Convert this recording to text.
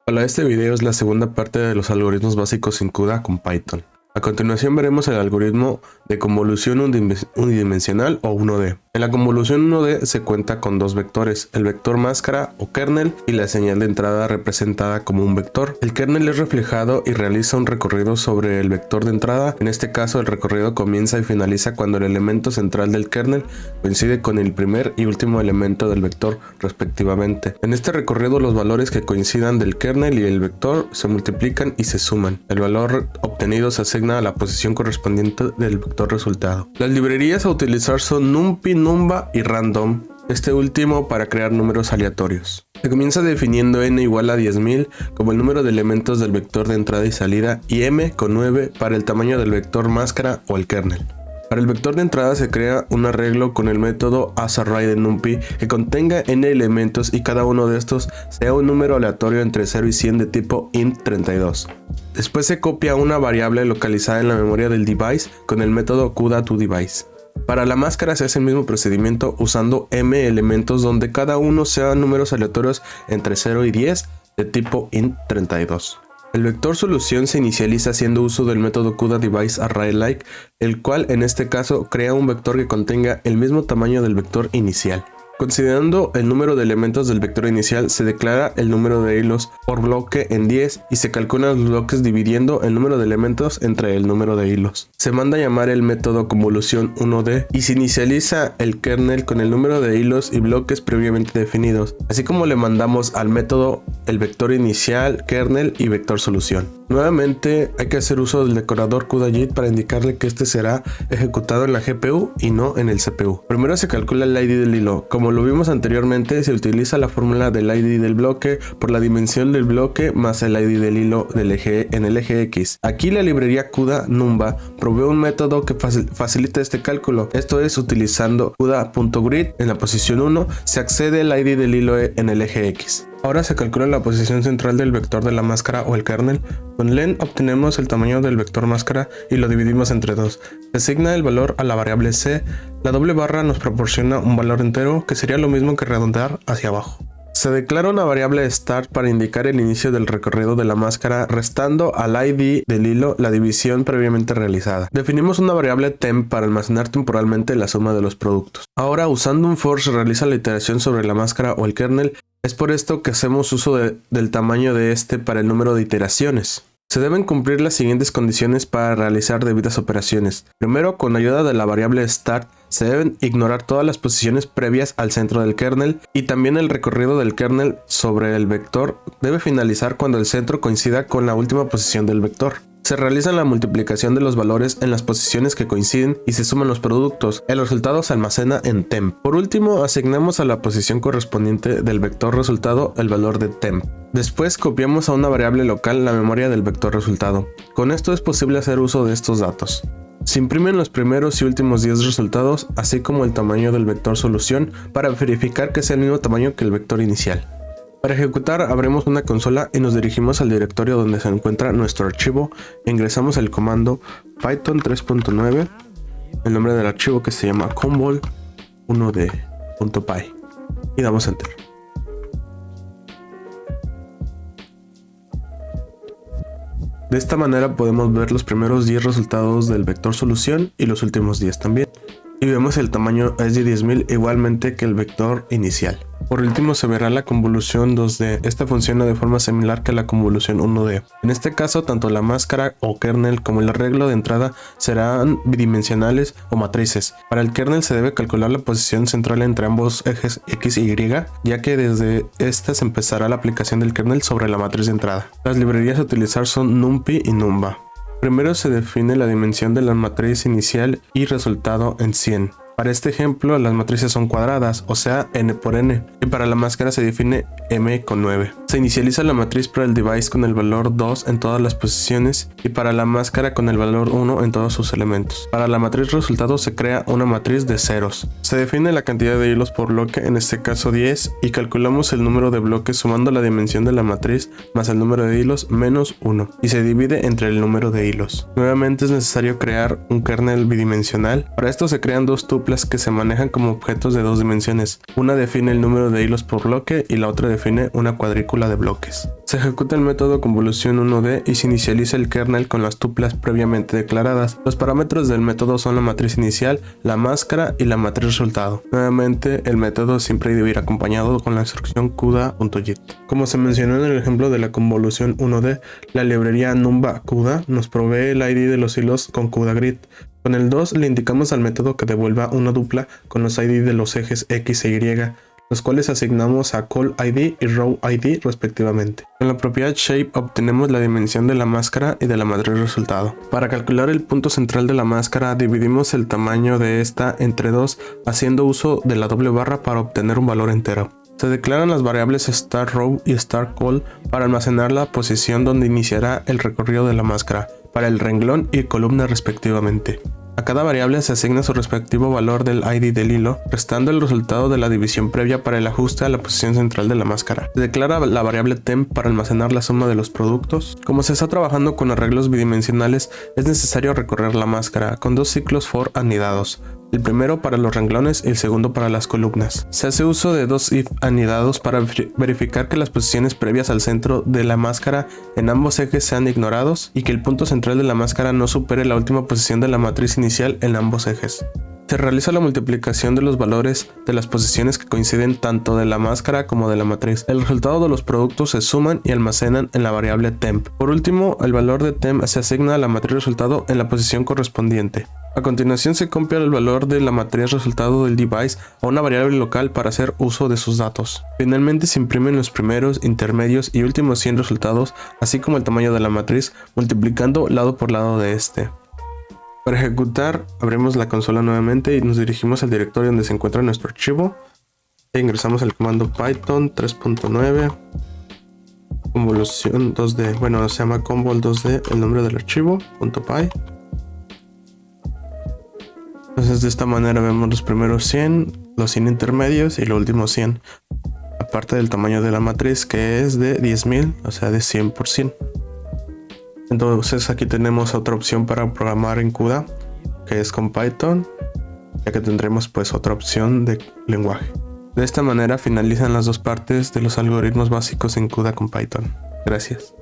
Hola, este video es la segunda parte de los algoritmos básicos en CUDA con Python. A continuación veremos el algoritmo de convolución unidimensional o 1D. En la convolución 1D se cuenta con dos vectores, el vector máscara o kernel y la señal de entrada representada como un vector. El kernel es reflejado y realiza un recorrido sobre el vector de entrada. En este caso el recorrido comienza y finaliza cuando el elemento central del kernel coincide con el primer y último elemento del vector respectivamente. En este recorrido los valores que coincidan del kernel y el vector se multiplican y se suman. El valor obtenido se asigna a la posición correspondiente del vector resultado. Las librerías a utilizar son NumPy, Numba y Random, este último para crear números aleatorios. Se comienza definiendo n igual a 10.000 como el número de elementos del vector de entrada y salida y m con 9 para el tamaño del vector máscara o el kernel. Para el vector de entrada se crea un arreglo con el método asArray de NumPy que contenga n elementos y cada uno de estos sea un número aleatorio entre 0 y 100 de tipo int32. Después se copia una variable localizada en la memoria del device con el método CUDA_ToDevice. Para la máscara se hace el mismo procedimiento usando m elementos donde cada uno sea números aleatorios entre 0 y 10 de tipo int32. El vector solución se inicializa haciendo uso del método CUDA_DeviceArrayLike, el cual en este caso crea un vector que contenga el mismo tamaño del vector inicial. Considerando el número de elementos del vector inicial, se declara el número de hilos por bloque en 10 y se calculan los bloques dividiendo el número de elementos entre el número de hilos. Se manda a llamar el método convolución 1D y se inicializa el kernel con el número de hilos y bloques previamente definidos, así como le mandamos al método el vector inicial, kernel y vector solución. Nuevamente hay que hacer uso del decorador CUDA_JIT para indicarle que este será ejecutado en la GPU y no en el CPU. Primero se calcula el ID del hilo. Como lo vimos anteriormente, se utiliza la fórmula del ID del bloque por la dimensión del bloque más el ID del hilo en el eje X. Aquí la librería CUDA Numba provee un método que facilita este cálculo. Esto es, utilizando CUDA.grid en la posición 1 se accede al ID del hilo en el eje X. Ahora se calcula la posición central del vector de la máscara o el kernel. Con len obtenemos el tamaño del vector máscara y lo dividimos entre 2. Se asigna el valor a la variable c. La doble barra nos proporciona un valor entero que sería lo mismo que redondear hacia abajo. Se declara una variable start para indicar el inicio del recorrido de la máscara, restando al ID del hilo la división previamente realizada. Definimos una variable temp para almacenar temporalmente la suma de los productos. Ahora, usando un for se realiza la iteración sobre la máscara o el kernel. Es por esto que hacemos uso del tamaño de este para el número de iteraciones. Se deben cumplir las siguientes condiciones para realizar debidas operaciones. Primero, con ayuda de la variable start, se deben ignorar todas las posiciones previas al centro del kernel y también el recorrido del kernel sobre el vector debe finalizar cuando el centro coincida con la última posición del vector. Se realiza la multiplicación de los valores en las posiciones que coinciden y se suman los productos. El resultado se almacena en temp. Por último, asignamos a la posición correspondiente del vector resultado el valor de temp. Después copiamos a una variable local la memoria del vector resultado. Con esto es posible hacer uso de estos datos. Se imprimen los primeros y últimos 10 resultados, así como el tamaño del vector solución para verificar que sea el mismo tamaño que el vector inicial. Para ejecutar, abrimos una consola y nos dirigimos al directorio donde se encuentra nuestro archivo. Ingresamos el comando python 3.9, el nombre del archivo que se llama convol1d.py y damos enter. De esta manera podemos ver los primeros 10 resultados del vector solución y los últimos 10 también. Y vemos el tamaño es de 10.000 igualmente que el vector inicial. Por último se verá la convolución 2D. Esta funciona de forma similar que la convolución 1D. En este caso tanto la máscara o kernel como el arreglo de entrada serán bidimensionales o matrices. Para el kernel se debe calcular la posición central entre ambos ejes X y Y, ya que desde esta se empezará la aplicación del kernel sobre la matriz de entrada. Las librerías a utilizar son NumPy y Numba. Primero se define la dimensión de la matriz inicial y resultado en 100. Para este ejemplo, las matrices son cuadradas, o sea, n por n, y para la máscara se define m con 9. Se inicializa la matriz para el device con el valor 2 en todas las posiciones y para la máscara con el valor 1 en todos sus elementos. Para la matriz resultado se crea una matriz de ceros. Se define la cantidad de hilos por bloque, en este caso 10, y calculamos el número de bloques sumando la dimensión de la matriz más el número de hilos menos 1, y se divide entre el número de hilos. Nuevamente es necesario crear un kernel bidimensional. Para esto se crean dos tuplas duplas que se manejan como objetos de dos dimensiones. Una define el número de hilos por bloque y la otra define una cuadrícula de bloques. Se ejecuta el método convolución 1D y se inicializa el kernel con las tuplas previamente declaradas. Los parámetros del método son la matriz inicial, la máscara y la matriz resultado. Nuevamente, el método siempre debe ir acompañado con la instrucción CUDA.JIT. Como se mencionó en el ejemplo de la convolución 1D, la librería Numba CUDA nos provee el ID de los hilos con CUDA-GRID. Con el 2 le indicamos al método que devuelva una dupla con los ID de los ejes X e Y, los cuales asignamos a call ID y row ID respectivamente. Con la propiedad shape obtenemos la dimensión de la máscara y de la matriz resultado. Para calcular el punto central de la máscara dividimos el tamaño de esta entre 2 haciendo uso de la doble barra para obtener un valor entero. Se declaran las variables startRow y startCall para almacenar la posición donde iniciará el recorrido de la máscara, para el renglón y columna respectivamente. A cada variable se asigna su respectivo valor del ID del hilo, restando el resultado de la división previa para el ajuste a la posición central de la máscara. Se declara la variable temp para almacenar la suma de los productos. Como se está trabajando con arreglos bidimensionales, es necesario recorrer la máscara con dos ciclos for anidados. El primero para los renglones y el segundo para las columnas. Se hace uso de dos if anidados para verificar que las posiciones previas al centro de la máscara en ambos ejes sean ignorados y que el punto central de la máscara no supere la última posición de la matriz inicial en ambos ejes. Se realiza la multiplicación de los valores de las posiciones que coinciden tanto de la máscara como de la matriz. El resultado de los productos se suman y almacenan en la variable temp. Por último, el valor de temp se asigna a la matriz resultado en la posición correspondiente. A continuación se compia el valor de la matriz resultado del device a una variable local para hacer uso de sus datos. Finalmente se imprimen los primeros, intermedios y últimos 100 resultados, así como el tamaño de la matriz, multiplicando lado por lado de este. Para ejecutar, abrimos la consola nuevamente y nos dirigimos al directorio donde se encuentra nuestro archivo. E ingresamos el comando Python 3.9 convolución 2D. Bueno, se llama convol2D el nombre del archivo, .py. Entonces de esta manera vemos los primeros 100, los 100 intermedios y los últimos 100. Aparte del tamaño de la matriz que es de 10.000, o sea de 100%. Entonces aquí tenemos otra opción para programar en CUDA, que es con Python, ya que tendremos pues otra opción de lenguaje. De esta manera finalizan las dos partes de los algoritmos básicos en CUDA con Python. Gracias.